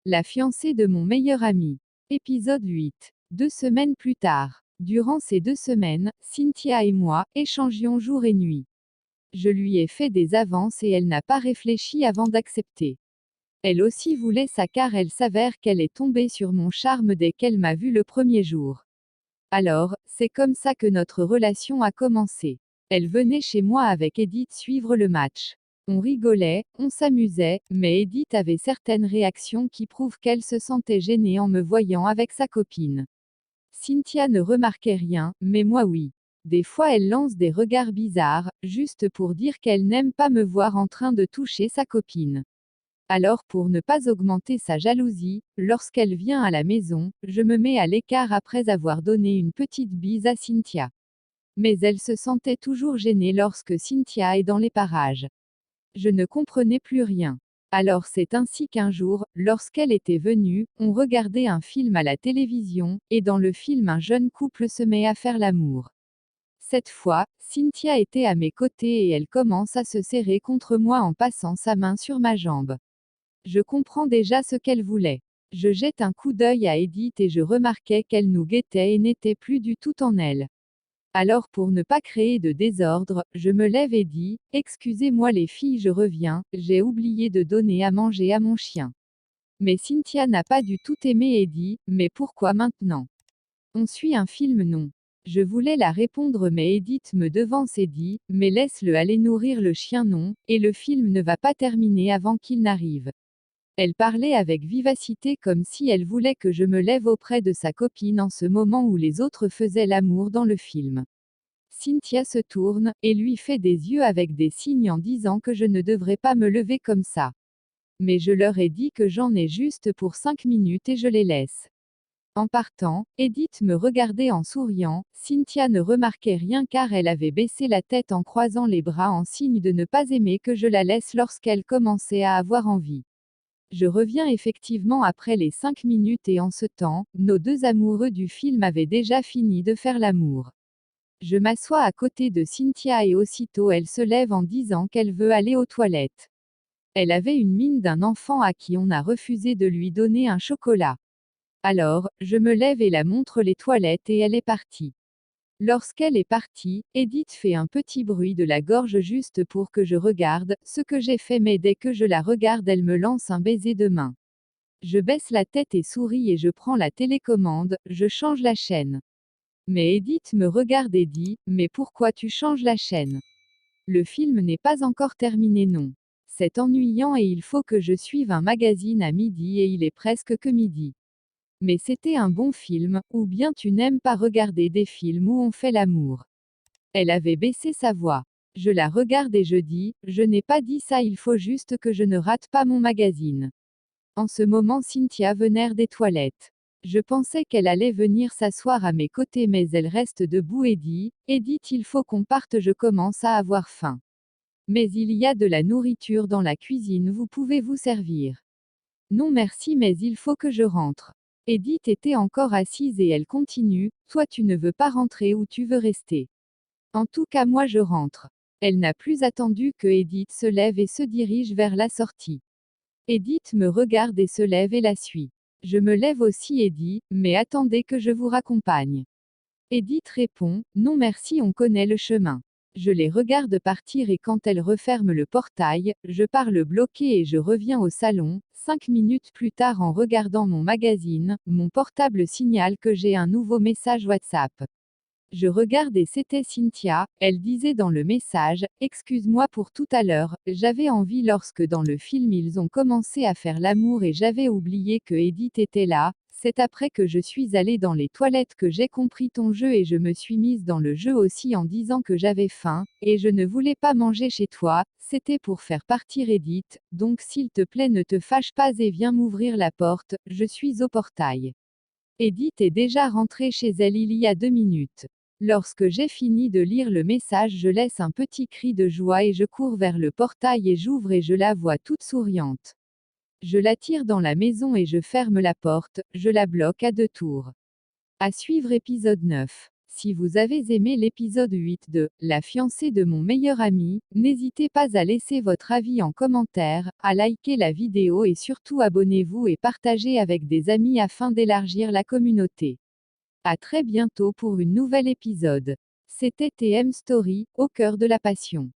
La fiancée de mon meilleur ami. Épisode 8. 2 semaines plus tard. Durant ces 2 semaines, Cynthia et moi échangions jour et nuit. Je lui ai fait des avances et elle n'a pas réfléchi avant d'accepter. Elle aussi voulait ça car elle s'avère qu'elle est tombée sur mon charme dès qu'elle m'a vu le premier jour. Alors, c'est comme ça que notre relation a commencé. Elle venait chez moi avec Edith suivre le match. On rigolait, on s'amusait, mais Edith avait certaines réactions qui prouvent qu'elle se sentait gênée en me voyant avec sa copine. Cynthia ne remarquait rien, mais moi oui. Des fois elle lance des regards bizarres, juste pour dire qu'elle n'aime pas me voir en train de toucher sa copine. Alors pour ne pas augmenter sa jalousie, lorsqu'elle vient à la maison, je me mets à l'écart après avoir donné une petite bise à Cynthia. Mais elle se sentait toujours gênée lorsque Cynthia est dans les parages. Je ne comprenais plus rien. Alors c'est ainsi qu'un jour, lorsqu'elle était venue, on regardait un film à la télévision, et dans le film un jeune couple se met à faire l'amour. Cette fois, Cynthia était à mes côtés et elle commence à se serrer contre moi en passant sa main sur ma jambe. Je comprends déjà ce qu'elle voulait. Je jette un coup d'œil à Edith et je remarquais qu'elle nous guettait et n'était plus du tout en elle. Alors pour ne pas créer de désordre, je me lève et dis, excusez-moi les filles, je reviens, j'ai oublié de donner à manger à mon chien. Mais Cynthia n'a pas du tout aimé et dit, mais pourquoi maintenant? On suit un film non. Je voulais la répondre mais Edith me devance et dit, mais laisse-le aller nourrir le chien non, et le film ne va pas terminer avant qu'il n'arrive. Elle parlait avec vivacité comme si elle voulait que je me lève auprès de sa copine en ce moment où les autres faisaient l'amour dans le film. Cynthia se tourne, et lui fait des yeux avec des signes en disant que je ne devrais pas me lever comme ça. Mais je leur ai dit que j'en ai juste pour 5 minutes et je les laisse. En partant, Edith me regardait en souriant, Cynthia ne remarquait rien car elle avait baissé la tête en croisant les bras en signe de ne pas aimer que je la laisse lorsqu'elle commençait à avoir envie. Je reviens effectivement après les 5 minutes et en ce temps, nos deux amoureux du film avaient déjà fini de faire l'amour. Je m'assois à côté de Cynthia et aussitôt elle se lève en disant qu'elle veut aller aux toilettes. Elle avait une mine d'un enfant à qui on a refusé de lui donner un chocolat. Alors, je me lève et la montre les toilettes et elle est partie. Lorsqu'elle est partie, Edith fait un petit bruit de la gorge juste pour que je regarde, ce que j'ai fait mais dès que je la regarde elle me lance un baiser de main. Je baisse la tête et souris et je prends la télécommande, je change la chaîne. Mais Edith me regarde et dit, mais pourquoi tu changes la chaîne? Le film n'est pas encore terminé non. C'est ennuyant et il faut que je suive un magazine à midi et il est presque que midi. Mais c'était un bon film, ou bien tu n'aimes pas regarder des films où on fait l'amour. Elle avait baissé sa voix. Je la regarde et je dis, je n'ai pas dit ça, il faut juste que je ne rate pas mon magazine. En ce moment Cynthia venait des toilettes. Je pensais qu'elle allait venir s'asseoir à mes côtés mais elle reste debout et dit, Edith il faut qu'on parte, je commence à avoir faim. Mais il y a de la nourriture dans la cuisine, vous pouvez vous servir. Non merci mais il faut que je rentre. Edith était encore assise et elle continue, toi tu ne veux pas rentrer ou tu veux rester. En tout cas moi je rentre. Elle n'a plus attendu que Edith se lève et se dirige vers la sortie. Edith me regarde et se lève et la suit. Je me lève aussi et dis, mais attendez que je vous raccompagne. Edith répond, non merci on connaît le chemin. Je les regarde partir et quand elle referme le portail, je parle bloqué et je reviens au salon. 5 minutes plus tard en regardant mon magazine, mon portable signale que j'ai un nouveau message WhatsApp. Je regarde et c'était Cynthia, elle disait dans le message, excuse-moi pour tout à l'heure, j'avais envie lorsque dans le film ils ont commencé à faire l'amour et j'avais oublié que Edith était là, c'est après que je suis allée dans les toilettes que j'ai compris ton jeu et je me suis mise dans le jeu aussi en disant que j'avais faim, et je ne voulais pas manger chez toi, c'était pour faire partir Edith, donc s'il te plaît ne te fâche pas et viens m'ouvrir la porte, je suis au portail. Edith est déjà rentrée chez elle il y a 2 minutes. Lorsque j'ai fini de lire le message, je laisse un petit cri de joie et je cours vers le portail et j'ouvre et je la vois toute souriante. Je la tire dans la maison et je ferme la porte, je la bloque à 2 tours. À suivre épisode 9. Si vous avez aimé l'épisode 8 de La fiancée de mon meilleur ami, n'hésitez pas à laisser votre avis en commentaire, à liker la vidéo et surtout abonnez-vous et partagez avec des amis afin d'élargir la communauté. À très bientôt pour une nouvelle épisode. C'était TM Story, au cœur de la passion.